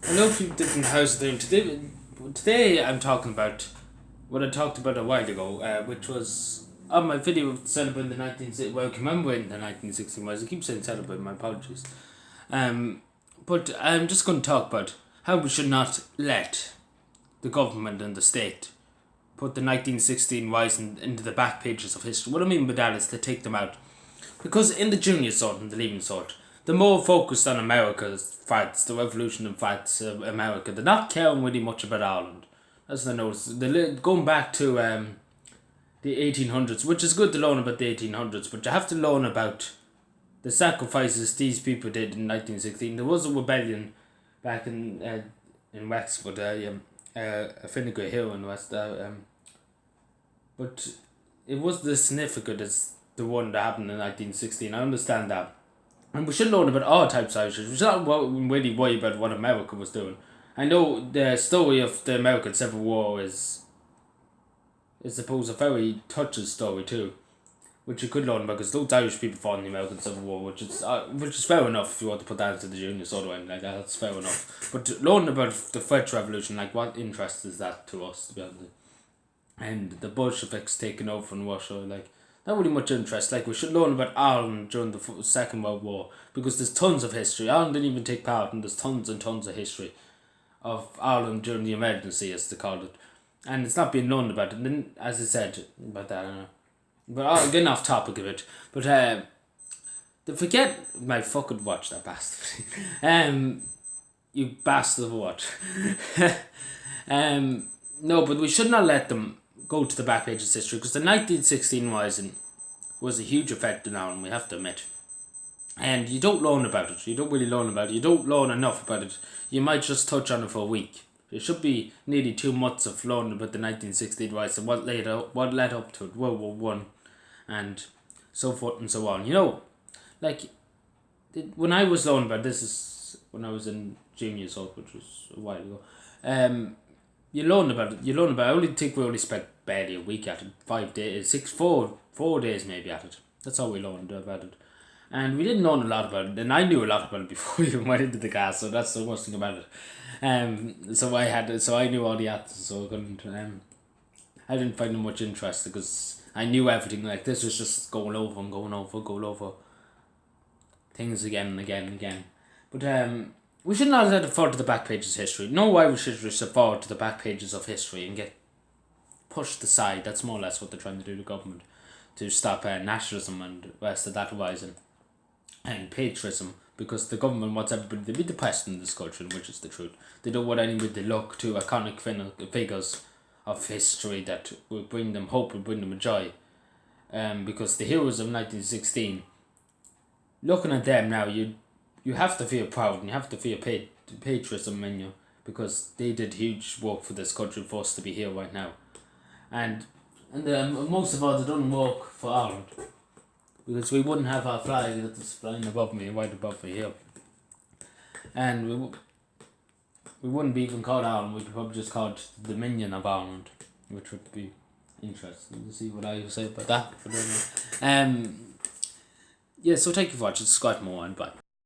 I know people different houses doing today. Today I'm talking about what I talked about a while ago, which was on my video of celebrating the 1960. Well, commemorating the 1916 was. I keep saying celebrate. My apologies. But I'm just going to talk about how we should not let the government and the state put the 1916 rise into the back pages of history. What I mean by that is to take them out. Because in the junior sort and the leaving sort, they're more focused on America's facts, the revolution and facts of America. They're not caring really much about Ireland. That's the notice. They're going back to the 1800s, which is good to learn about the 1800s, but you have to learn about the sacrifices these people did in 1916. There was a rebellion back in Wexford, Finnegan Hill in West, but it was as significant as the one that happened in 1916. I understand that. And we should learn about all types of issues. We should not really worry about what America was doing. I know the story of the American Civil War is I suppose a very touching story too, which you could learn about because those Irish people fought in the American Civil War, which is fair enough if you want to put that into the junior sort of like that. That's fair enough. But learn about the French Revolution, like what interest is that to us, to be honest? And the Bolsheviks taking over in Russia, like not really much interest. Like we should learn about Ireland during the Second World War because there's tons of history. Ireland didn't even take part, and there's tons and tons of history of Ireland during the emergency, as they called it, and it's not being known about it. And then, as I said about that, I don't know. But I'm getting off topic of it. But to forget my fucking watch, that bastard. You bastard of a watch. No, but we should not let them go to the back pages of history because the 1916 Rising was a huge effect on Ireland, we have to admit. And you don't learn about it. You don't really learn about it. You don't learn enough about it. You might just touch on it for a week. It should be nearly 2 months of learning about the 1916 Rising, what led up to it, World War One, and so forth and so on. You know, like when I was learning about this is when I was in junior sort, which was a while ago. You learn about it. I only think we only spent barely a week at it. 5 days, 4 days maybe at it. That's all we learned about it. And we didn't learn a lot about it. And I knew a lot about it before we even went into the class. So that's the worst thing about it. So I knew all the answers. So I didn't find it much interest because I knew everything. Like this was just going over things again and again and again. But we should not let it fall to the back pages of history. No Irish history should fall to the back pages of history and get pushed aside. That's more or less what they're trying to do, the government, to stop nationalism and rest of that rising and patriotism, because the government wants everybody to be depressed in this country, which is the truth. They don't want anybody to look to iconic figures of history that will bring them hope, will bring them joy. Because the heroes of 1916, looking at them now, you have to feel proud and you have to feel patriotism in you because they did huge work for this country for us to be here right now. And most of all, they don't work for Ireland because we wouldn't have our flag that's flying above me, right above me here. And we wouldn't be even called Ireland, we'd probably just called the Dominion of Ireland, which would be interesting to see what I say about that. Yeah, so thank you for watching, subscribe for more and bye.